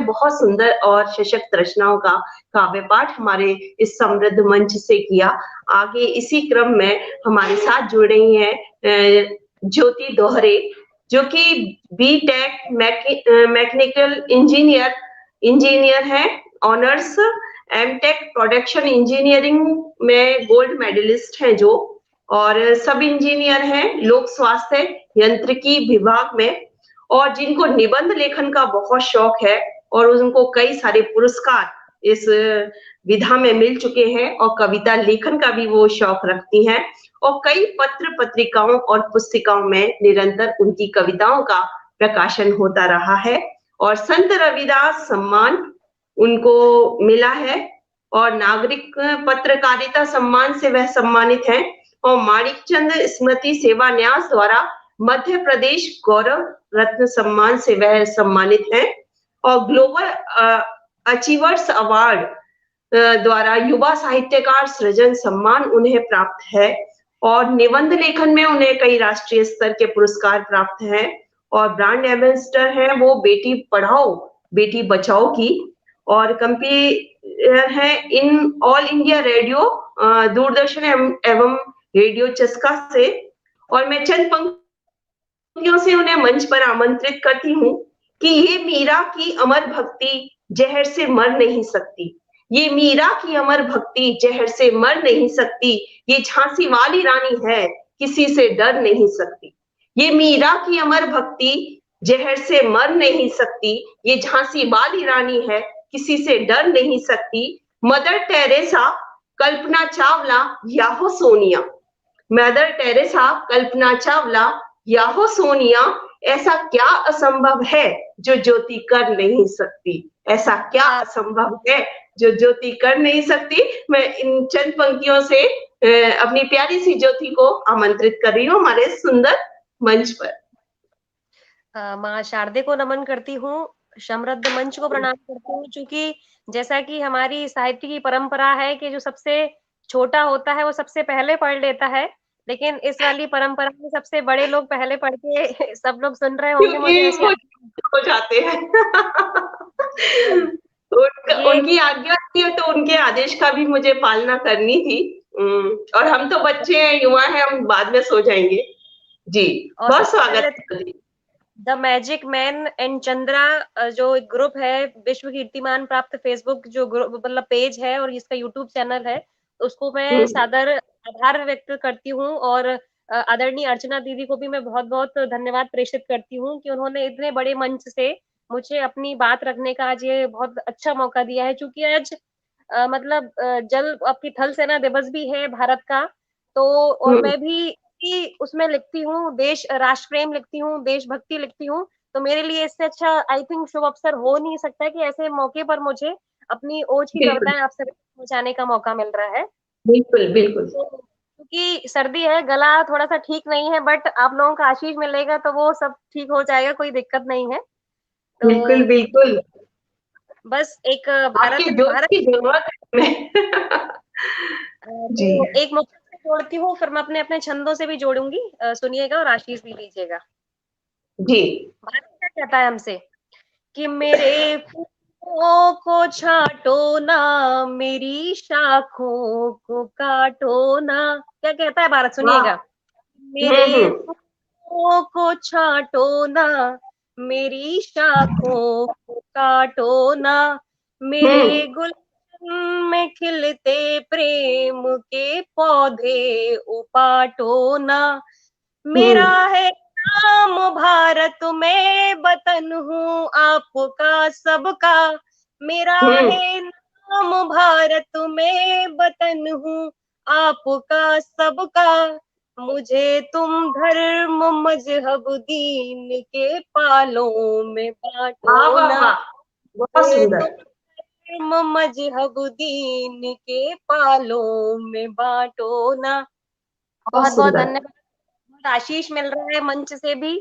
बहुत सुंदर और सशक्त रचनाओं का काव्य पाठ हमारे इस समृद्ध मंच से किया। आगे इसी क्रम में हमारे साथ जुड़ रही हैं ज्योति दोहरे, जो कि बीटेक मैकेनिकल इंजीनियर है, ऑनर्स एमटेक प्रोडक्शन इंजीनियरिंग में गोल्ड मेडलिस्ट हैं जो, और सब इंजीनियर हैं लोक स्वास्थ्य यांत्रिकी विभाग में, और जिनको निबंध लेखन का बहुत शौक है और उनको कई सारे पुरस्कार इस विधा में मिल चुके हैं, और कविता लेखन का भी वो शौक रखती हैं, और कई पत्र पत्रिकाओं और पुस्तिकाओं में निरंतर उनकी कविताओं का प्रकाशन होता रहा है, और संत रविदास सम्मान उनको मिला है, और नागरिक पत्रकारिता सम्मान से वह सम्मानित हैं, और माणिकचंद स्मृति सेवा न्यास द्वारा मध्य प्रदेश गौरव रत्न सम्मान से वह सम्मानित हैं, और ग्लोबल अचीवर्स अवार्ड द्वारा युवा साहित्यकार सृजन सम्मान उन्हें प्राप्त है, और निबंध लेखन में उन्हें कई राष्ट्रीय स्तर के पुरस्कार प्राप्त हैं, और ब्रांड एम्बेसडर हैं वो बेटी पढ़ाओ बेटी बचाओ की, और कंपीयर है in all India radio Doordarshan एवं रेडियो चस्का से। और मैं चंद पंक्तियों से उन्हें मंच पर आमंत्रित करती हूँ कि ये मीरा की अमर भक्ति जहर से मर नहीं सकती, ये मीरा की अमर भक्ति जहर से मर नहीं सकती, ये झांसी वाली रानी है किसी से डर नहीं सकती, ये मीरा की अमर भक्ति जहर से मर नहीं सकती, ये झांसी वाली रानी है किसी से डर नहीं सकती, मदर टेरेसा कल्पना चावला या हो सोनिया, मदर टेरेसा कल्पना चावला या हो सोनिया, ऐसा क्या असंभव है जो ज्योति कर नहीं सकती, ऐसा क्या असंभव है जो ज्योति कर नहीं सकती। मैं इन चंद पंक्तियों से अपनी प्यारी सी ज्योति को आमंत्रित कर रही हूँ हमारे सुंदर मंच पर। माँ शारदे को नमन करती हूँ, समृद्ध मंच को प्रणाम करती हूँ, क्योंकि जैसा कि हमारी साहित्य की परंपरा है कि जो सबसे छोटा होता है वो सबसे पहले पढ़ लेता है, लेकिन इस वाली परंपरा में सबसे बड़े लोग पहले पढ़ के सब लोग सुन रहे होंगे, मुझे ऐसे हो जाते हैं उनकी आज्ञा थी तो उनके आदेश का भी मुझे पालना करनी थी, और हम तो बच्चे हैं, युवा हैं, हम बाद में सो जाएंगे। जी, बहुत स्वागत है। The magic man and Chandra जो एक ग्रुप है, विश्व कीर्तिमान प्राप्त फेसबुक जो ग्रुप मतलब पेज है और इसका यूट्यूब चैनल है, उसको मैं सादर आभार व्यक्त करती हूँ, और आदरणीय अर्चना दीदी को भी मैं बहुत बहुत धन्यवाद प्रेषित करती हूँ कि उन्होंने इतने बड़े मंच से मुझे अपनी बात रखने का आज ये बहुत अच्छा मौका दिया है, क्योंकि आज मतलब जल आपकी थल सेना दिवस भी है भारत का, तो और मैं भी उसमें लिखती हूँ देश राष्ट्र प्रेम लिखती हूँ, देशभक्ति लिखती हूँ, तो मेरे लिए इससे अच्छा आई थिंक शुभ अवसर हो नहीं सकता कि ऐसे मौके पर मुझे अपनी ओज की कविताएं आप सभी पहुंचाने का मौका मिल रहा है। बिल्कुल बिल्कुल। क्योंकि सर्दी है, गला थोड़ा सा ठीक नहीं है, बट आप लोगों का आशीष मिलेगा तो वो सब ठीक हो जाएगा, कोई दिक्कत नहीं है। तो बिल्कुल बिल्कुल, बस एक भारत की जरूरत है जी, एक मुक्तक से जोड़ती हूँ, फिर मैं अपने अपने छंदों से भी जोड़ूंगी, सुनिएगा और आशीष भी लीजिएगा। जी। भारत क्या कहता है हमसे कि मेरे फूलों को छांटो ना, मेरी शाखों को काटो ना, क्या कहता है भारत, सुनिएगा। मेरे फूलों को छांटो ना, मेरी शाखों को काटो ना, मेरे गुलशन में खिलते प्रेम के पौधे उपाटो ना, मेरा है नाम भारत में वतन हूँ आपका सबका, मेरा है नाम भारत में वतन हूँ आपका सबका, मुझे तुम धर्म मजहब दीन के पालों में बांटो ना, बहुत सुंदर, धर्म मजहब दीन के पालों में बांटो ना। बहुत बहुत धन्यवाद, आशीष मिल रहा है मंच से भी,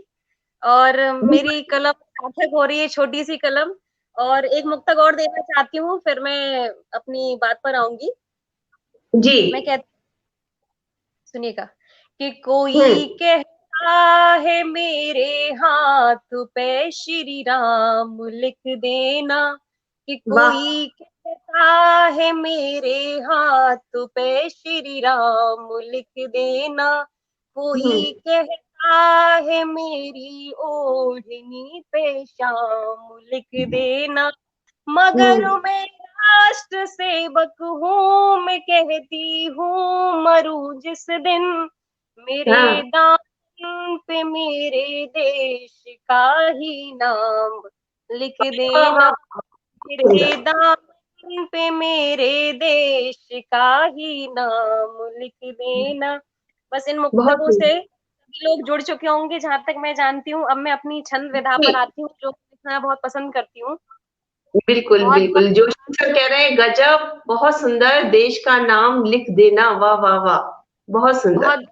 और मेरी कलम सार्थक हो रही है, छोटी सी कलम, और एक मुक्तक और देना चाहती हूँ, फिर मैं अपनी बात पर आऊंगी। जी। मैं कहती, सुनिएगा कि कोई कहता कहता है मेरे हाथ पे श्री राम लिख देना, कि वाह। कोई कहता है मेरे हाथ पे श्री राम लिख देना, कोई हम्म। कहता है मेरी ओढ़नी पे श्याम लिख देना, मगर हम्म। मैं राष्ट्र सेवक हूँ, मैं कहती हूँ मरूं जिस दिन, मेरे हाँ। दामन पे मेरे देश का ही नाम लिख वाह देना, वाह, मेरे सुंदर। दामन पे मेरे देश का ही नाम लिख देना। बस इन बहुत मुक्तकों से सुंदर। सभी लोग जुड़ चुके होंगे जहां तक मैं जानती हूँ। अब मैं अपनी छंद विधा पर आती हूँ, जो लिखना बहुत पसंद करती हूँ। बिल्कुल बहुत बहुत बिल्कुल, जोशी सर कह रहे हैं गजब, बहुत सुंदर, देश का नाम लिख देना, वाह वाह वाह, बहुत सुंदर। बहुत।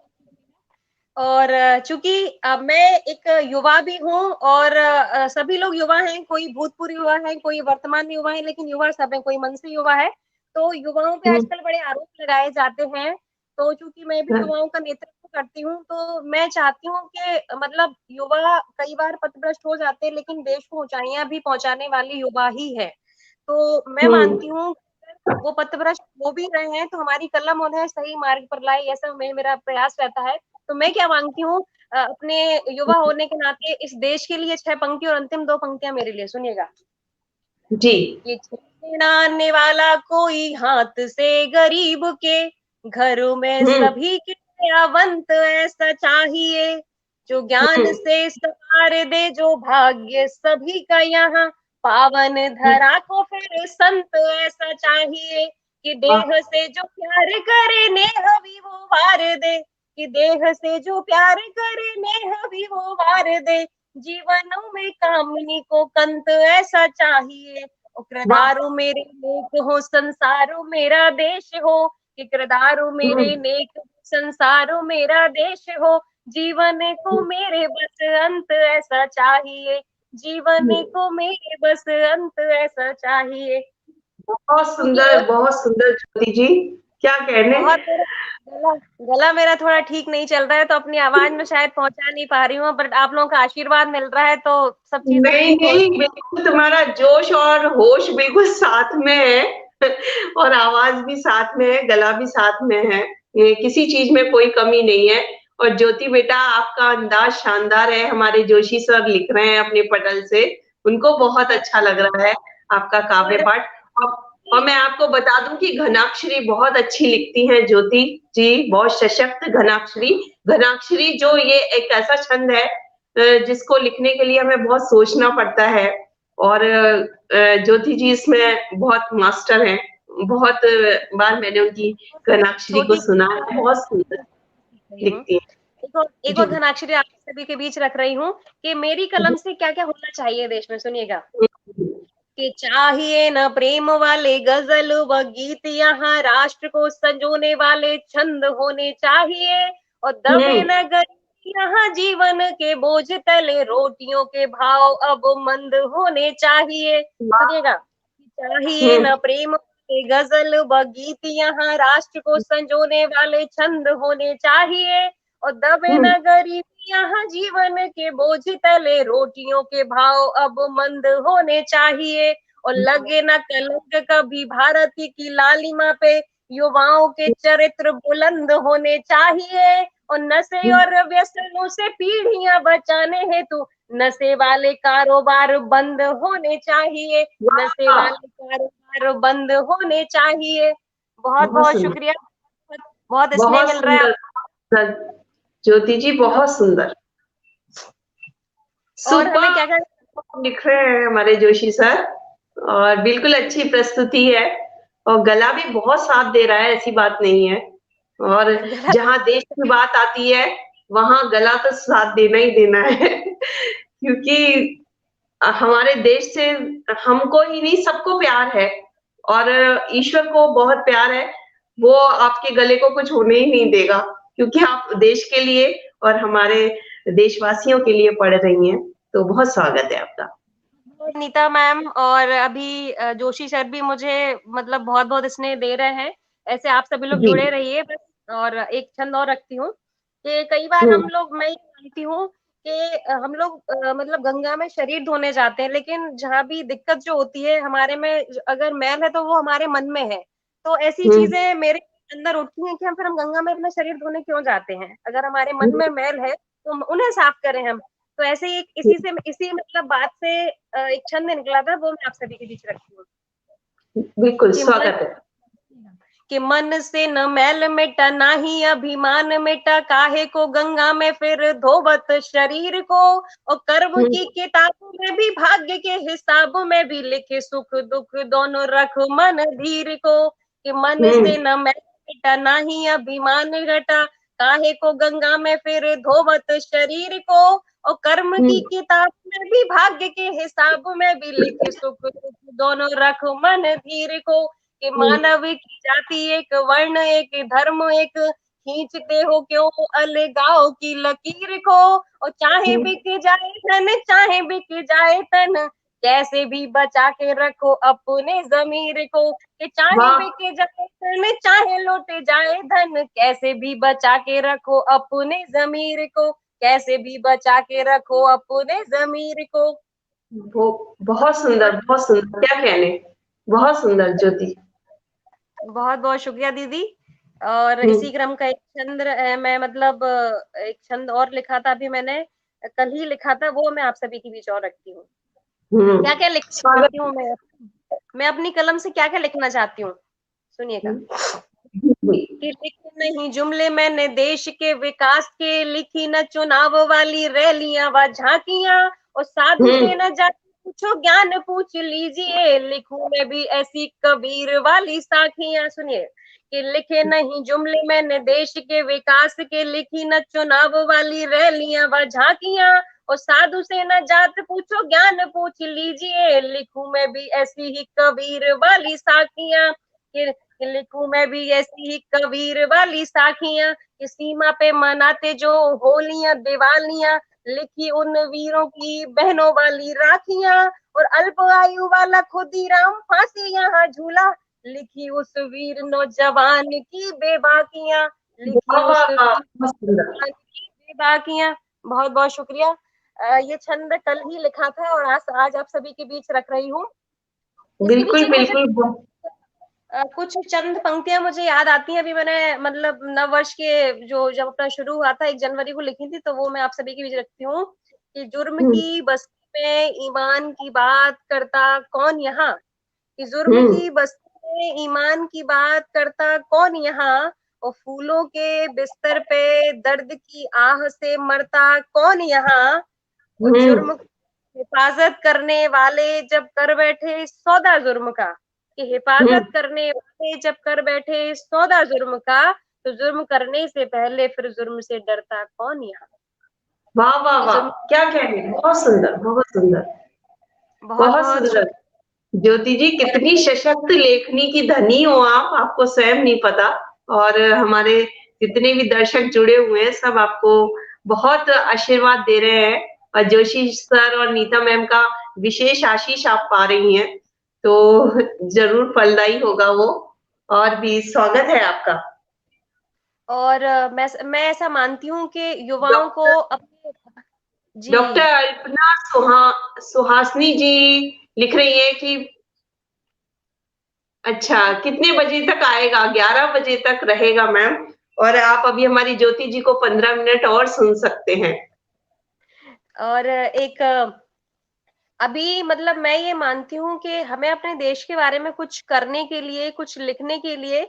और चूंकि मैं एक युवा भी हूँ, और सभी लोग युवा हैं, कोई भूतपूर्व युवा है, कोई वर्तमान में युवा है, लेकिन युवा सब है, कोई मन से युवा है। तो युवाओं पे हम्म। आजकल बड़े आरोप लगाए जाते हैं। तो चूंकि मैं भी हाँ। युवाओं का नेतृत्व करती हूँ, तो मैं चाहती हूँ कि मतलब युवा कई बार पथभ्रष्ट हो जाते हैं, लेकिन देश को ऊंचाइयां भी पहुंचाने वाले युवा ही है। तो मैं हम्म। मानती हूँ वो पथभ्रष्ट हो भी रहे हैं, तो हमारी कलम उन्हें सही मार्ग पर लाए, ऐसा मेरा प्रयास रहता है। तो मैं क्या मांगती हूँ, अपने युवा होने के नाते इस देश के लिए 6 पंक्ति और अंतिम 2 पंक्तियां मेरे लिए सुनिएगा। जी। ये छीनाने वाला कोई हाथ से गरीब के, घरों में हम्म। सभी के दयावंत ऐसा चाहिए, जो ज्ञान हम्म। से सवार दे, जो भाग्य सभी का यहाँ, पावन हम्म। धरा को फिर संत ऐसा चाहिए, कि वाह। देह से जो प्यार करे नेह भी वो वार दे, कि देह से जो प्यार करे नेह भी वो वार दे, जीवनों में कामनी को कंत ऐसा चाहिए, वाह। किरदारू मेरे नेक हो संसारो मेरा देश हो, कि किरदारू मेरे हम्म। नेक हो संसारो मेरा देश हो, जीवन को मेरे बस अंत ऐसा चाहिए, जीवन हम्म। को मेरे बस अंत ऐसा चाहिए। क्योंकि एक बहुत सुंदर ज्योति जी, क्या कहने। बहुत मेरा गला गला मेरा थोड़ा ठीक नहीं चल रहा है, तो अपनी आवाज में शायद पहुंचा नहीं पा रही हूँ, बट आप लोगों का आशीर्वाद मिल रहा है, तो सब चीजें नहीं ठीक हो नहीं, रही बिल्कुल तुम्हारा जोश और होश बिल्कुल साथ में है और आवाज भी साथ में है, गला भी साथ में है, ये किसी चीज में कोई कमी नहीं है। और ज्योति बेटा, आपका अंदाज शानदार है, हमारे जोशी सर लिख रहे हैं अपने पटल से, उनको बहुत है। अच्छा लग रहा है आपका काव्य और पाठ। और और मैं आपको बता दूं कि घनाक्षरी बहुत अच्छी लिखती हैं ज्योति जी, बहुत सशक्त घनाक्षरी। घनाक्षरी जो ये एक ऐसा छंद है जिसको लिखने के लिए हमें बहुत सोचना पड़ता है, और ज्योति जी इसमें बहुत मास्टर हैं। बहुत बार मैंने उनकी घनाक्षरी को छोटी सुना है, बहुत सुंदर रही हूँ। लिखती हैं। एक और जी। घनाक्षरी आप सभी के बीच रख रही हूँ, कि मेरी जी। कलम से क्या क्या होना चाहिए देश में, सुनिएगा। कि चाहिए न प्रेम वाले गजल व गीत, यहाँ राष्ट्र को संजोने वाले छंद होने चाहिए, और दबे हम्म। न गरीब यहाँ जीवन के बोझ तले, रोटियों के भाव अब मंद होने चाहिए। वाह। सुनिएगा, चाहिए हम्म। न प्रेम वाले गजल व गीत, यहाँ राष्ट्र को संजोने वाले छंद होने चाहिए, और दबे हम्म। न गरीब यहाँ जीवन के बोझ तले, रोटियों के भाव अब मंद होने चाहिए, और लगे न कलंक कभी भारती की लालिमा पे, युवाओं के चरित्र बुलंद होने चाहिए, और नशे हम्म। और व्यसनों से पीढ़ियां बचाने हेतु नशे वाले कारोबार बंद होने चाहिए, नशे वाह। वाले कारोबार बंद होने चाहिए। बहुत बहुत बहुत सुंदर। शुक्रिया, बहुत बहुत स्नेह बहुत मिल रहा है। सुंदर। ज्योति जी बहुत सुंदर। और हमें क्या सुपर क्या लिख रहे हैं हमारे जोशी सर, और बिल्कुल अच्छी प्रस्तुति है, और गला भी बहुत साथ दे रहा है, ऐसी बात नहीं है। और जहाँ देश की बात आती है वहां गला तो साथ देना ही देना है क्योंकि हमारे देश से हमको ही नहीं, सबको प्यार है, और ईश्वर को बहुत प्यार है, वो आपके गले को कुछ होने ही नहीं देगा, क्योंकि आप देश के लिए और हमारे देशवासियों के लिए पढ़ रही हैं। तो बहुत स्वागत है आपका। नीता मैम और अभी जोशी सर भी मुझे मतलब बहुत बहुत स्नेह दे रहे हैं। ऐसे आप सभी लोग जी। जुड़े रहिए बस। और एक छंद और रखती हूँ कि कई बार हम्म। हम लोग, मैं ये मानती हूँ कि हम लोग मतलब गंगा में शरीर धोने जाते हैं, लेकिन जहाँ भी दिक्कत जो होती है हमारे में, अगर मैल है तो वो हमारे मन में है। तो ऐसी चीजें मेरे अंदर उठती हैं कि हम गंगा में अपना शरीर धोने क्यों जाते हैं? अगर हमारे मन में मैल है तो उन्हें साफ करें हम। तो ऐसे ही इसी मतलब बात से एक छंद निकला था, वो मैं आप सभी के बीच रखती हूँ। बिल्कुल स्वागत है। कि मन से न मैल मिटा ना ही अभिमान मिटा, काहे को गंगा में फिर धोबत शरीर को। और कर्म की किताबों में भी भाग्य के हिसाब में भी लिखे सुख दुख दोनों रख मन धीर को। कि मन से न मैल मिटा ना ही अभिमान घटा, काहे को गंगा में फिर धोबत शरीर को। और कर्म की किताब में भी भाग्य के हिसाब में भी लिखे सुख दुख दोनों रख मन धीर को। कि मानव की जाति एक, वर्ण एक, धर्म एक, खींचते हो क्यों अलगाव की लकीर को। और चाहे बिक जाए धन, चाहे बिक जाए तन, कैसे भी बचा के रखो अपने जमीर को। कि चाहे बिक जाए धन, चाहे लुट जाए धन, कैसे भी बचा के रखो अपने जमीर को, कैसे भी बचा के रखो अपने जमीर को। वो बहुत सुंदर, बहुत सुंदर, क्या कहने, बहुत सुंदर ज्योति। बहुत बहुत शुक्रिया दीदी। और इसी क्रम का एक छंद मैं मतलब एक छंद और लिखा था, अभी मैंने कल ही लिखा था, वो मैं आप सभी के बीच और रखती हूँ। क्या क्या लिखना चाहती हूँ मैं अपनी कलम से क्या क्या लिखना चाहती हूँ, सुनिएगा। कि लिखे नहीं जुमले मैंने देश के विकास के, लिखी न चुनाव वाली रैलियां व झांकियां, और साधु से न जाति पूछो ज्ञान पूछ लीजिए, लिखूं मैं भी ऐसी कबीर वाली साखियां। सुनिए कि लिखे नहीं जुमले मैंने देश के विकास के, लिखी न चुनाव वाली रैलियां व झांकियां, और साधु से न जात पूछो ज्ञान पूछ लीजिए, लिखूं मैं भी ऐसी ही कबीर वाली साखियां। लिखूं मैं भी ऐसी ही कबीर वाली साखियां। कि सीमा पे मनाते जो होलियां दिवालियां, लिखी उन वीरों की बहनों वाली राखियां, और अल्प आयु वाला खुदीराम फांसी यहाँ झूला, लिखी उस वीर नौजवान की बेबाकियां, लिखी उस वीर की बेबाकियां। बहुत बहुत शुक्रिया। ये छंद कल ही लिखा था और आज आप सभी के बीच रख रही हूँ। बिल्कुल बिल्कुल। कुछ चंद पंक्तियां मुझे याद आती हैं, अभी मैंने मतलब नव वर्ष के जो जब अपना शुरू हुआ था 1 जनवरी को लिखी थी, तो वो मैं आप सभी के बीच रखती हूँ। कि जुर्म की बस्ती में ईमान की बात करता कौन यहाँ, कि जुर्म की बस्ती में ईमान की बात करता कौन यहाँ, और फूलों के बिस्तर पे दर्द की आह से मरता कौन यहाँ, और जुर्म हिफाजत करने वाले जब कर बैठे सौदा जुर्म का, कि हिफाजत करने वाले जब कर बैठे सौदा जुर्म का, तो जुर्म करने से पहले फिर जुर्म से डरता कौन यहाँ। वाह वाह वाह, क्या कहने, बहुत सुंदर, बहुत सुंदर, बहुत सुंदर। ज्योति जी कितनी सशक्त लेखनी की धनी हो आप, आपको स्वयं नहीं पता। और हमारे जितने भी दर्शक जुड़े हुए हैं सब आपको बहुत आशीर्वाद दे रहे हैं, और जोशी सर और नीता मैम का विशेष आशीष आप पा रही हैं, तो जरूर फलदायी होगा वो। और भी स्वागत है आपका। और मैं ऐसा मानती हूँ कि युवाओं को अपने डॉक्टर अल्पना सुहासनी जी लिख रही है कि अच्छा कितने बजे तक आएगा, 11 बजे तक रहेगा मैम, और आप अभी हमारी ज्योति जी को 15 मिनट और सुन सकते हैं। और एक अभी मतलब मैं ये मानती हूँ कि हमें अपने देश के बारे में कुछ करने के लिए, कुछ लिखने के लिए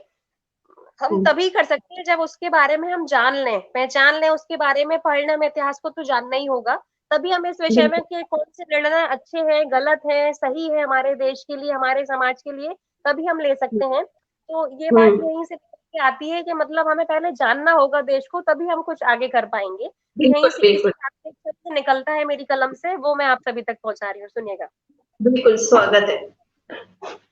हम तभी कर सकते हैं जब उसके बारे में हम जान लें, पहचान लें, उसके बारे में पढ़ना, हमें इतिहास को तो जानना ही होगा। तभी हम इस विषय में कि कौन से निर्णय अच्छे हैं, गलत है, सही है हमारे देश के लिए, हमारे समाज के लिए, तभी हम ले सकते हैं। तो ये बात यहीं से आती है कि मतलब हमें पहले जानना होगा देश को, तभी हम कुछ आगे कर पाएंगे। यहीं से इसी बात से निकलता है मेरी कलम से, वो मैं आप सभी तक पहुंचा रही हूँ, सुनिएगा। बिल्कुल स्वागत है।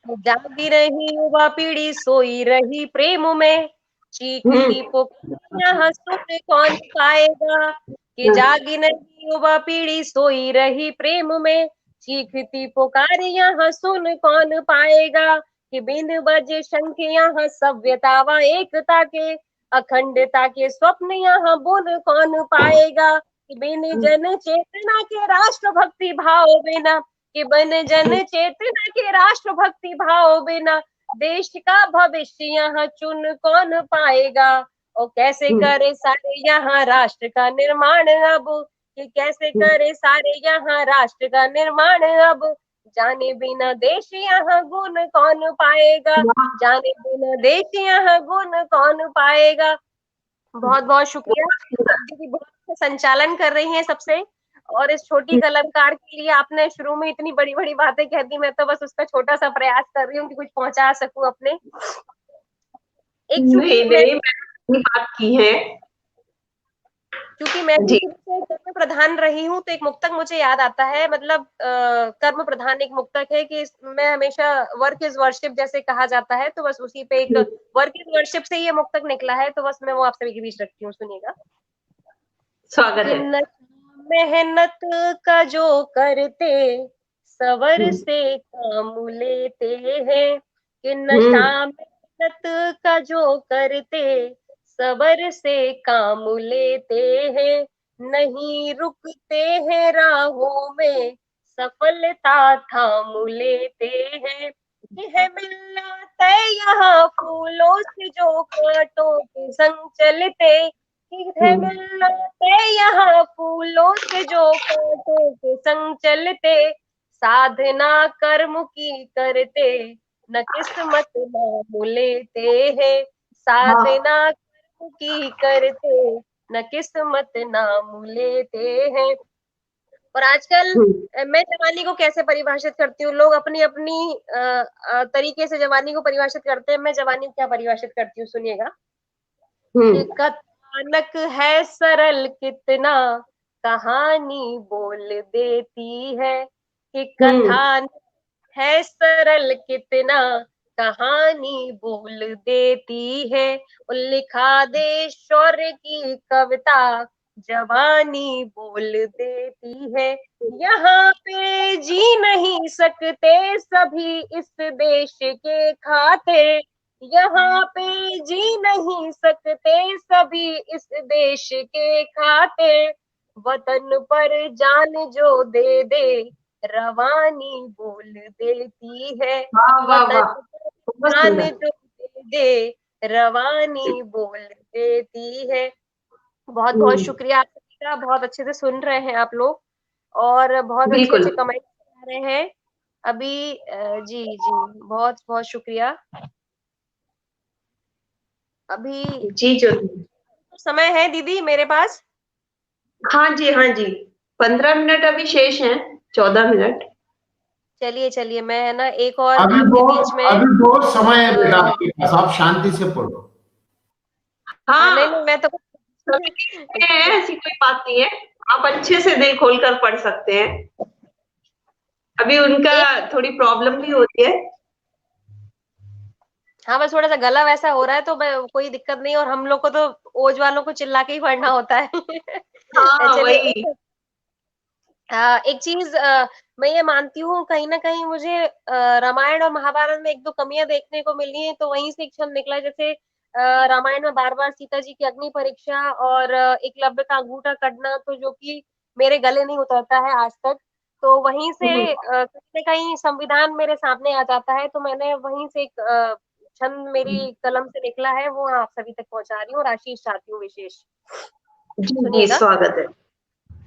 जागी रही युवा पीढ़ी सोई रही प्रेम में, चीखती पुकारियां सुन कौन पाएगा। कि जागी नहीं युवा पीढ़ी सोई रही प्रेम में, चीखती पुकारियां सुन कौन पाएगा। कि बिन बजे शंख यहाँ सभ्यता व एकता के, अखंडता के स्वप्न यहाँ बुन कौन पाएगा। बिन जन चेतना के राष्ट्र भक्ति भाव बिना, कि बिन जन चेतना के राष्ट्र भक्ति भाव बिना देश का भविष्य यहाँ चुन कौन पाएगा। और कैसे करे सारे यहाँ राष्ट्र का निर्माण अब, कि कैसे करे सारे यहाँ राष्ट्र का निर्माण अब, जाने बिना देश यहाँ गुण कौन पाएगा, जाने बिना देश यहाँ गुण कौन पाएगा। बहुत बहुत शुक्रिया दीदी, बहुत अच्छा संचालन कर रही हैं सबसे। और इस छोटी कलाकार के लिए आपने शुरू में इतनी बड़ी बड़ी बातें कह दी, मैं तो बस उसका छोटा सा प्रयास कर रही हूँ कि कुछ पहुंचा सकूं अपने। एक नहीं, मैंने बात की है क्योंकि मैं कर्म प्रधान रही हूँ, तो एक मुक्तक मुझे याद आता है, मतलब कर्म प्रधान एक मुक्तक है कि मैं हमेशा वर्क इज वर्शिप जैसे कहा जाता है, तो बस उसी पे एक वर्क इज वर्शिप से ये मुक्तक निकला है, तो बस मैं वो आप सभी के बीच रखती हूँ, सुनिएगा। स्वागत है। मेहनत का जो करते सवर से काम लेते हैं, कि नशा मेहनत का जो करते सबर से काम लेते हैं, नहीं रुकते हैं राहों में सफलता थाम लेते हैं, कि है मिलना तय यहाँ फूलों से जो कांटों के संग चलते, कि है मिलना तय यहाँ फूलों से जो कांटों के संग चलते, साधना कर्म की करते न किस्मत नाम लेते हैं, साधना की करते न किस्मत नाम लेते हैं। और आजकल मैं जवानी को कैसे परिभाषित करती हूँ, लोग अपनी अपनी तरीके से जवानी को परिभाषित करते हैं, मैं जवानी को क्या परिभाषित करती हूँ, सुनिएगा। कथानक है सरल कितना कहानी बोल देती है, कि कथानक है सरल कितना कहानी बोल देती है, लिखा दे शौर्य की कविता जवानी बोल देती है, यहाँ पे जी नहीं सकते सभी इस देश के खातिर, यहाँ पे जी नहीं सकते सभी इस देश के खातिर, वतन पर जान जो दे दे रवानी बोल देती है, वतन पर जान जो दे दे रवानी बोल देती है। बहुत बहुत शुक्रिया आप सभी का, बहुत अच्छे से सुन रहे हैं आप लोग और बहुत अच्छे अच्छे कमेंट आ रहे हैं अभी। जी जी बहुत बहुत शुक्रिया। अभी जी जो समय है दीदी मेरे पास? हाँ जी 15 मिनट अभी शेष हैं, 14 मिनट। चलिए चलिए, मैं है ना एक और अभी आपके बीच में, अभी बहुत समय है बेटा आपके पास, आप शांति से पढ़ो। हाँ नहीं मैं तो ऐसी कोई बात नहीं है, आप अच्छे से दिल खोल कर पढ़ सकते हैं। अभी उनका थोड़ी प्रॉब्लम भी होती है। हाँ बस थोड़ा सा गला वैसा हो रहा है, तो कोई दिक्कत नहीं, और हम लोग को तो ओज वालों को चिल्ला के ही पढ़ना होता है। हाँ चलिए वही। एक चीज मैं ये मानती हूँ, कहीं ना कहीं मुझे रामायण और महाभारत में एक दो कमियां देखने को मिली हैं, तो वहीं से एक शब्द निकला, जैसे रामायण में बार बार सीता जी की अग्नि परीक्षा और एकलव्य का अंगूठा कटना, तो जो कि मेरे गले नहीं उतरता है आज तक, तो वहीं से कहीं ना कहीं संविधान मेरे सामने आ जाता है, तो मैंने वहीं से एक छंद मेरी कलम से निकला है, वो आप सभी तक पहुंचा रही हूँ और आशीष चाहती हूँ विशेष। जी स्वागत है।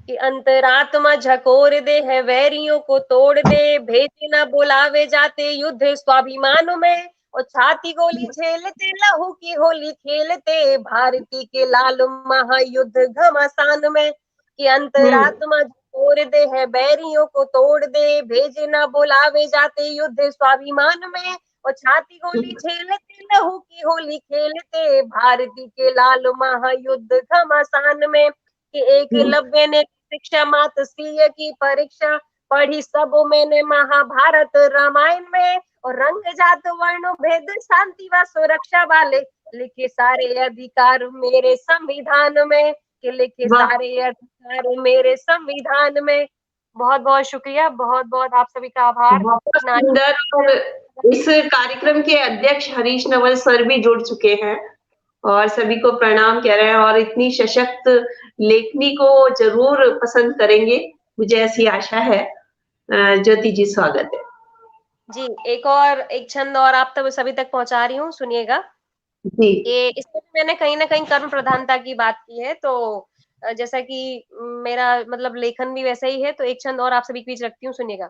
कि अंतरात्मा झकोर दे है वैरियों को तोड़ दे, भेजे न बुलावे जाते युद्ध स्वाभिमान में, और छाती गोली झेलते लहू की होली खेलते भारती के लाल महायुद्ध घमासान में, कि अंतरात्मा झकोर दे है बैरियों को तोड़ दे, भेजे न बुलावे जाते युद्ध स्वाभिमान में, और छाती गोली झेलते लहू की होली खेलते भारती के लाल महायुद्ध घमासान में, कि एकलव्य ने शिक्षा मात सीय की परीक्षा पढ़ी सब मैंने महाभारत रामायण में, और रंग जात वर्ण भेद शांति व सुरक्षा वाले लिखे सारे अधिकार मेरे संविधान में, कि लिखे सारे अधिकार मेरे संविधान में। बहुत बहुत शुक्रिया, बहुत बहुत आप सभी का आभार। बहुत सुंदर। और इस कार्यक्रम के अध्यक्ष हरीश नवल सर भी जुड़ चुके हैं, और सभी को प्रणाम कह रहे हैं और इतनी सशक्त लेखनी को जरूर पसंद करेंगे, मुझे ऐसी आशा है। ज्योति जी स्वागत है। जी, एक छंद और आप तक सभी तक पहुंचा रही हूँ, सुनिएगा। जी ये इसमें भी मैंने कहीं ना कहीं कर्म प्रधानता की बात की है, तो जैसा कि मेरा मतलब लेखन भी वैसा ही है, तो एक छंद और आप सभी के बीच रखती हूँ, सुनिएगा।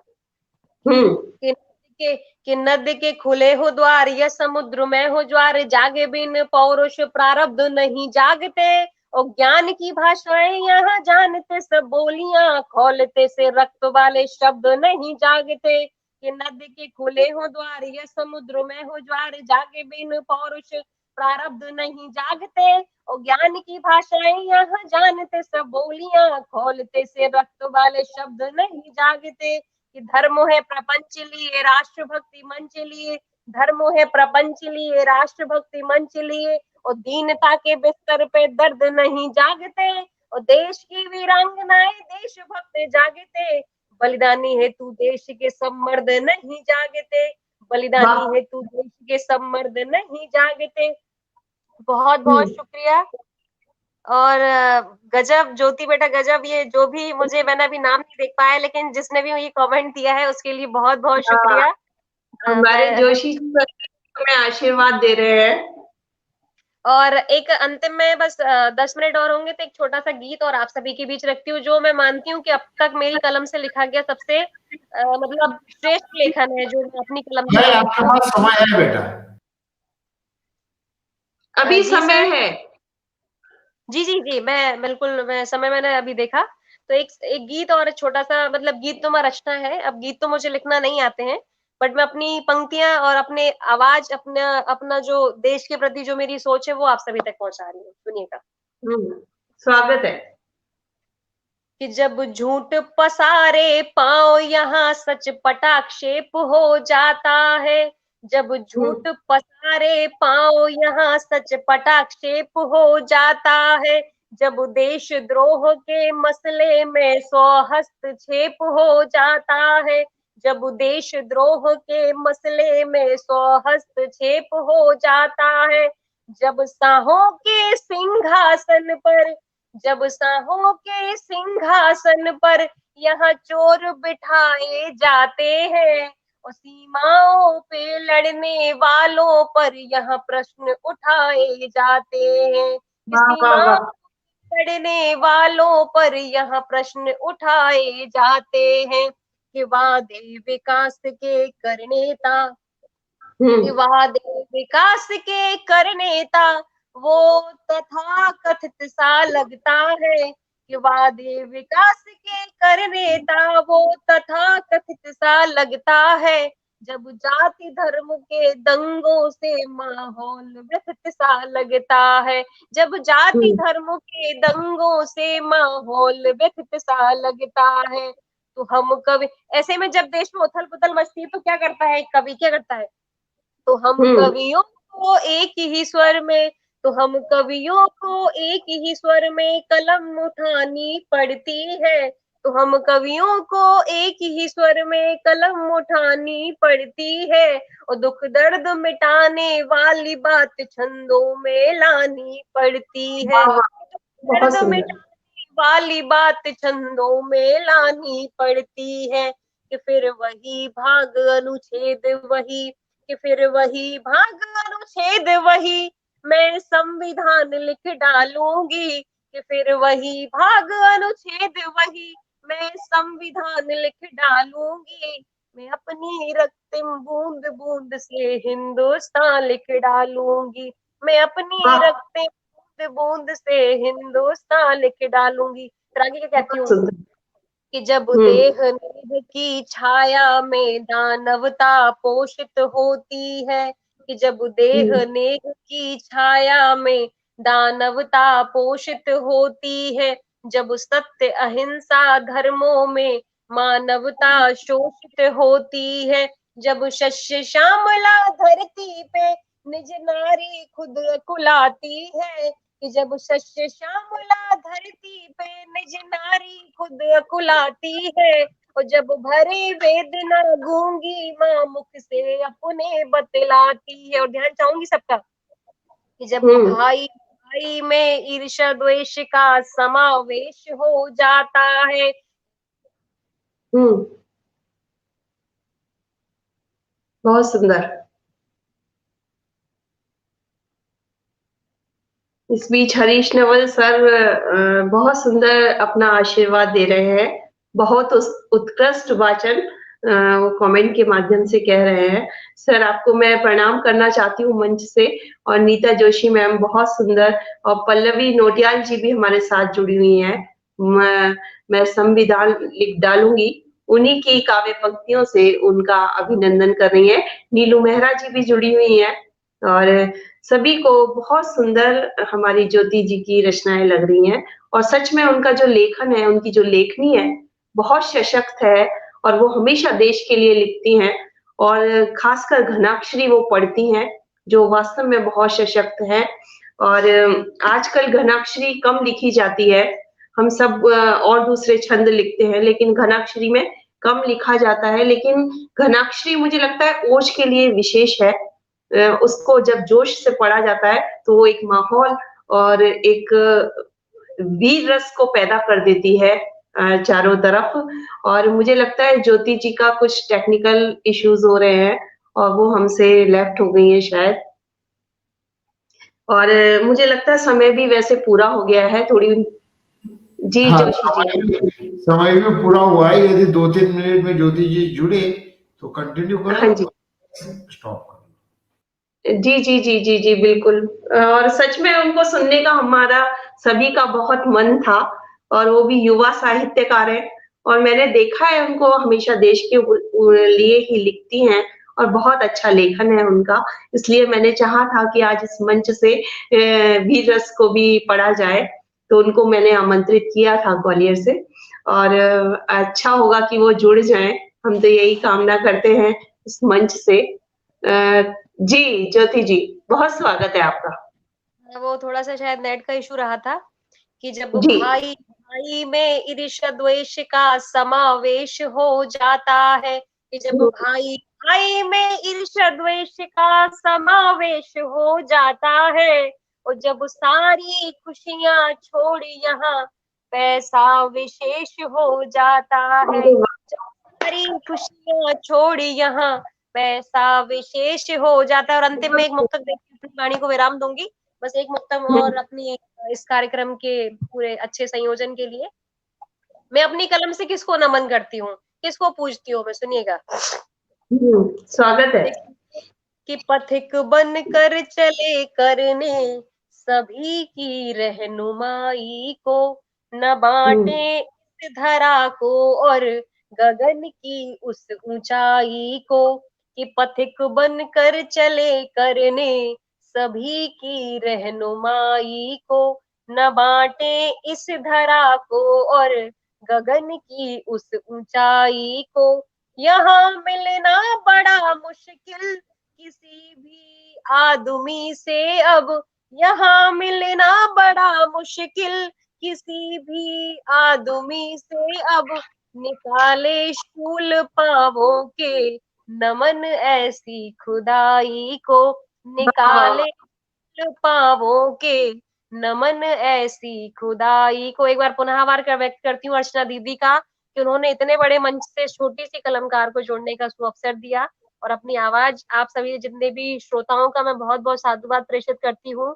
हम्म कि नदी के कि नदी के खुले हो द्वार या समुद्र में हो ज्वार, जागे बिन पौरुष प्रारब्ध नहीं जागते, और ज्ञान की भाषाएं यहाँ जानते सब बोलियां, खोलते से रक्त वाले शब्द नहीं जागते। कि नदी के खुले हो द्वार या समुद्र में हो ज्वार, जागे बिन पौरुष प्रारब्ध नहीं जागते, और ज्ञान की भाषाएं यहाँ जानते सब बोलियां, खोलते से रक्त वाले शब्द नहीं जागते। कि धर्म है प्रपंच लिए राष्ट्र भक्ति मंच लिए, धर्म है प्रपंच लिए राष्ट्र भक्ति मंच लिए, और दीनता के बिस्तर पे दर्द नहीं जागते, और देश की वीरांगनाएं देशभक्त जागते, बलिदानी है तू देश के सब मर्द नहीं जागते, बलिदानी वाह है तू देश के सब मर्द नहीं जागते। बहुत बहुत हम्म शुक्रिया। और गजब ज्योति बेटा, गजब। ये जो भी मुझे, मैंने अभी नाम नहीं देख पाया, लेकिन जिसने भी ये कमेंट दिया है उसके लिए बहुत बहुत हाँ, शुक्रिया। हमारे मैं जोशी जी हमें आशीर्वाद दे रहे हैं। और एक अंतिम में बस 10 मिनट और होंगे तो एक छोटा सा गीत और आप सभी के बीच रखती हूँ, जो मैं मानती हूँ कि अब तक मेरी कलम से लिखा गया सबसे मतलब श्रेष्ठ लेखन है, जो मैं अपनी कलम से नहीं, लिखती आपके हूँ। पास समय है बेटा। अभी जी समय सर। है। जी जी जी, मैं बिल्कुल, मैं समय मैंने अभी देखा। तो एक एक गीत और छोटा सा, मतलब गीत तो मैं रचना है, अब गीत तो मुझे लिखना नहीं आते हैं, बट मैं अपनी पंक्तियां और अपने आवाज, अपना अपना जो देश के प्रति जो मेरी सोच है वो आप सभी तक पहुंचा रही हूँ, सुनिएगा। स्वागत है। कि जब झूठ पसारे पांव यहाँ सच पटाक्षेप हो जाता है, जब झूठ हम्म पसारे पांव यहाँ सच पटाक्षेप हो जाता है, जब देश द्रोह के मसले में 100 हस्तक्षेप हो जाता है, जब देश द्रोह के मसले में 100 हस्तक्षेप हो जाता है, जब साहों के सिंहासन पर, जब साहों के सिंहासन पर यहाँ चोर बिठाए जाते हैं, और सीमाओं पे लड़ने वालों पर यहाँ प्रश्न उठाए जाते हैं, वाह वाह सीमाओं वाह। पे लड़ने वालों पर यहाँ प्रश्न उठाए जाते हैं। कि वादे विकास के करनेता, कि हम्म वादे विकास के करनेता वो तथा कथित सा लगता है, कि वादे विकास के करनेता वो तथा कथित सा लगता है, जब जाति धर्म के दंगों से माहौल व्यथित सा लगता है, जब जाति हम्म धर्म के दंगों से माहौल व्यथित सा लगता है। तो हम कवि, ऐसे में जब देश में उथल पुथल मचती है तो क्या करता है कवि, क्या करता है, तो हम हम्म कवियों को एक ही स्वर में, तो हम कवियों को एक ही स्वर में कलम उठानी पड़ती है, तो हम कवियों को एक ही स्वर में कलम उठानी पड़ती है, और दुख दर्द मिटाने वाली बात छंदों में लानी पड़ती है, वाह वाह, बहुत दर्द सुंदर। मिटाने वाली बात छंदों में लानी पड़ती है। कि फिर वही भाग अनुच्छेद वही, कि फिर वही भाग अनुच्छेद वही, मैं संविधान लिख डालूंगी, कि फिर वही भाग अनुच्छेद वही, मैं संविधान लिख डालूंगी, मैं अपनी रक्तम बूंद बूंद से हिंदुस्तान लिख डालूंगी, मैं अपनी वाह रक्तम बूंद बूंद से हिंदुस्तान लिख डालूंगी। फिर आगे क्या कहती बहुत हूँ, सुंदर। कि जब हम्म देह नेह की छाया में दानवता पोषित होती है, कि जब देह हम्म नेह की छाया में दानवता पोषित होती है, जब सत्य अहिंसा धर्मों में मानवता शोषित होती है, जब शस्य श्यामला धरती पे निज नारी खुद कुलाती है, कि जब शस्य श्यामला धरती पे निज नारी खुद कुलाती है, और जब भरे वेदना गूंगी माँ मुख से अपने बतलाती है। और ध्यान चाहूंगी सबका, कि जब भाई भाई में ईर्ष्या द्वेष का समावेश हो जाता है। बहुत सुंदर। इस बीच हरीश नवल सर बहुत सुंदर अपना आशीर्वाद दे रहे हैं। बहुत उत्कृष्ट वाचन वो कमेंट के माध्यम से कह रहे हैं। सर आपको मैं प्रणाम करना चाहती हूँ मंच से, और नीता जोशी मैम बहुत सुंदर, और पल्लवी नोटियाल जी भी हमारे साथ जुड़ी हुई हैं। मैं संविधान लिख डालूंगी, उन्हीं की काव्य पंक्तियों से उनका अभिनंदन कर रही है। नीलू मेहरा जी भी जुड़ी हुई हैं, और सभी को बहुत सुंदर हमारी ज्योति जी की रचनाएं लग रही हैं। और सच में उनका जो लेखन है, उनकी जो लेखनी है, बहुत सशक्त है, और वो हमेशा देश के लिए लिखती हैं, और खासकर घनाक्षरी वो पढ़ती हैं, जो वास्तव में बहुत सशक्त है। और आजकल घनाक्षरी कम लिखी जाती है। हम सब और दूसरे छंद लिखते हैं, लेकिन घनाक्षरी में कम लिखा जाता है। लेकिन घनाक्षरी मुझे लगता है ओज के लिए विशेष है। उसको जब जोश से पढ़ा जाता है तो वो एक माहौल और एक वीर रस को पैदा कर देती है चारों तरफ। और मुझे लगता है ज्योति जी का कुछ टेक्निकल इश्यूज हो रहे हैं, और वो हमसे लेफ्ट हो गई है शायद। और मुझे लगता है समय भी वैसे पूरा हो गया है थोड़ी। जी हाँ, जोशी जी। समय भी पूरा हुआ है। यदि 2-3 मिनट में ज्योति जी जुड़े तो कंटिन्यू करें, हाँ जी। स्टॉप करें। जी, जी, जी, जी, जी, बिल्कुल। और सच में उनको सुनने का हमारा सभी का बहुत मन था, और वो भी युवा साहित्यकार हैं, और मैंने देखा है उनको हमेशा देश के लिए ही लिखती हैं, और बहुत अच्छा लेखन है उनका। इसलिए मैंने चाहा था कि आज इस मंच से वीर रस को भी पढ़ा जाए, तो उनको मैंने आमंत्रित किया था ग्वालियर से, और अच्छा होगा कि वो जुड़ जाएँ। हम तो यही कामना करते हैं इस मंच से। जी, ज्योति जी, बहुत स्वागत है आपका। वो थोड़ा सा शायद नेट का इशू रहा था कि जब जी। भाई भाई में ईर्ष्या द्वेष का समावेश हो जाता है, कि जब भाई भाई में ईर्ष्या द्वेष का समावेश हो जाता है, और जब सारी खुशियां छोड़ यहाँ पैसा विशेष हो जाता है, अरे वाह! सारी खुशियां छोड़ यहाँ पैसा विशेष हो जाता है। और अंतिम में एक मुक्तक देकर अपनी वाणी को विराम दूंगी। बस एक मुक्तक और अपनी इस कार्यक्रम के पूरे अच्छे संयोजन के लिए। मैं अपनी कलम से किसको नमन करती हूँ, किसको पूजती हूँ, मैं सुनिएगा। स्वागत है। कि पथिक बन कर चले करने सभी की रहनुमाई को, न बांटे इस धरा को और गगन की उस ऊंचाई को। कि पथिक बन कर चले करने सभी की रहनुमाई को, न बांटे इस धरा को और गगन की उस ऊंचाई को। यहाँ मिलना बड़ा मुश्किल किसी भी आदमी से अब, यहाँ मिलना बड़ा मुश्किल किसी भी आदमी से अब। निकाले शूल पावों के नमन ऐसी खुदाई को, निकाले शूल पावों के नमन ऐसी खुदाई को। एक बार पुनः आभार व्यक्त करती हूँ अर्चना दीदी का, कि उन्होंने इतने बड़े मंच से छोटी सी कलमकार को जोड़ने का अवसर दिया, और अपनी आवाज आप सभी जितने भी श्रोताओं का मैं बहुत बहुत साधुवाद प्रेषित करती हूँ।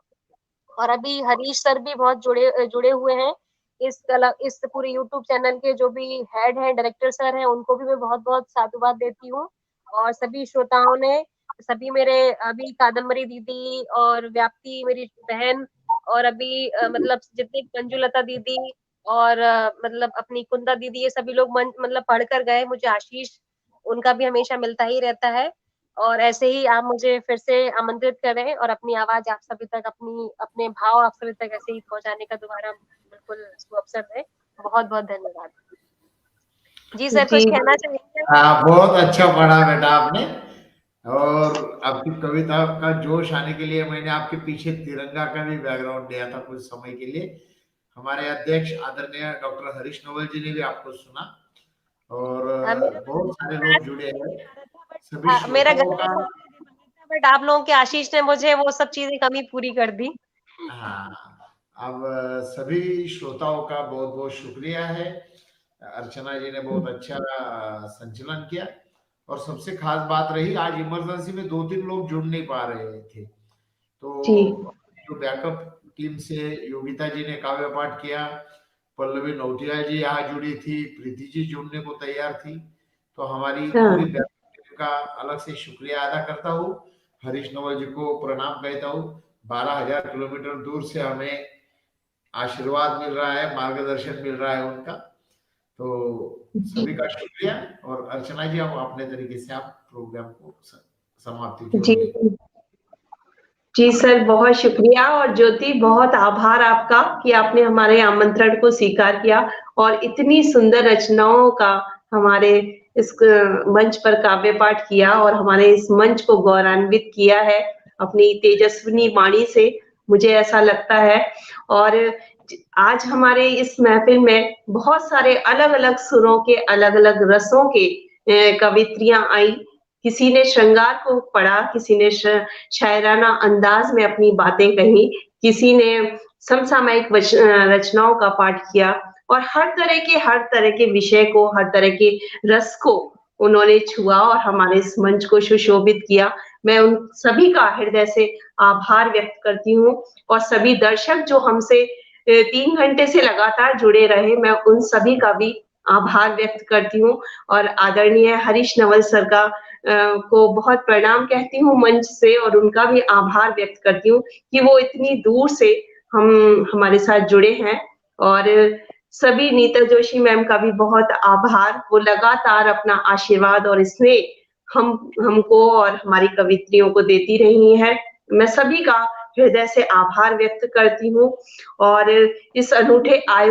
और अभी हरीश सर भी बहुत जुड़े हुए हैं इस पूरे यूट्यूब चैनल के, जो भी हेड है, डायरेक्टर सर हैं, उनको भी मैं बहुत बहुत साधुवाद देती हूँ। और सभी श्रोताओं ने, सभी मेरे अभी कादम्बरी दीदी और व्याप्ति मेरी बहन, और अभी मतलब जितने मंजुलता दीदी और मतलब अपनी कुंदा दीदी, ये सभी लोग मतलब पढ़ कर गए। मुझे आशीष उनका भी हमेशा मिलता ही रहता है। और ऐसे ही आप मुझे फिर से आमंत्रित करें, और अपनी आवाज आप सभी तक, अपने भाव आप सभी तक ऐसे ही पहुंचाने का दोबारा बिल्कुल अवसर दें। बहुत बहुत धन्यवाद। जी सर, कुछ कहना चाहेंगे? बहुत अच्छा पढ़ा बेटा आपने, और आपकी कविता का जोश आने के लिए मैंने आपके पीछे तिरंगा का भी बैकग्राउंड दिया था कुछ समय के लिए। हमारे अध्यक्ष आदरणीय डॉक्टर हरीश नवल जी ने भी आपको सुना, और बहुत सारे लोग जुड़े हैं। सभी मेरा श्रोताओं गला का बट आप लोगों के आशीष ने मुझे वो सब चीजें कमी पूरी कर दी। हाँ, अब सभी श्रोताओं का बहुत बहुत शुक्रिया है। अर्चना जी ने बहुत अच्छा संचालन किया और सबसे खास बात रही, आज इमरजेंसी में 2-3 लोग जुड़ नहीं पा रहे थे, तो जो बैकअप टीम से योगिता जी ने काव्य पाठ किया, पल्लवी नौटियाल जी यहाँ जुड़ी थी, प्रीति जी जुड़ने को तैयार थी, तो हमारी पूरी बैकअप टीम का अलग से शुक्रिया अदा करता हूँ। हरीश नवल जी को प्रणाम कहता हूँ। 12,000 किलोमीटर दूर से हमें आशीर्वाद मिल रहा है, मार्गदर्शन मिल रहा है उनका, तो सभी का शुक्रिया। और अर्चना जी, आप अपने तरीके से आप प्रोग्राम को समाप्ति की ओर ले। जी सर, बहुत शुक्रिया। और ज्योति, बहुत आभार आपका कि आपने हमारे आमंत्रण को स्वीकार किया और इतनी सुंदर रचनाओं का हमारे इस मंच पर काव्य पाठ किया और हमारे इस मंच को गौरवान्वित किया है अपनी तेजस्विनी वाणी से, मुझे ऐसा लगता है। और आज हमारे इस महफिल में बहुत सारे अलग-अलग सुरों के, अलग-अलग रसों के कवित्रियाँ आई। किसी ने श्रृंगार को पढ़ा, किसी ने शायराना अंदाज में अपनी बातें कही, किसी ने समसामयिक रचनाओं का पाठ किया और हर तरह के विषय को, हर तरह के रस को उन्होंने छुआ और हमारे इस मंच को सुशोभित किया। मैं उन सभी का हृदय से आभार व्यक्त करती हूँ और सभी दर्शक जो हमसे 3 घंटे से लगातार जुड़े रहे, मैं उन सभी का भी आभार व्यक्त करती हूँ और आदरणीय हरीश नवल सर का को बहुत प्रणाम कहती हूँ मंच से और उनका भी आभार व्यक्त करती हूँ कि वो इतनी दूर से हमारे साथ जुड़े हैं। और सभी नीता जोशी मैम का भी बहुत आभार, वो लगातार अपना आशीर्वाद और स्नेह हमको और हमारी कवित्रियों को देती रही हैं। मैं सभी का हृदय से आभार व्यक्त करती हूँ और इस अनूठे आयोजन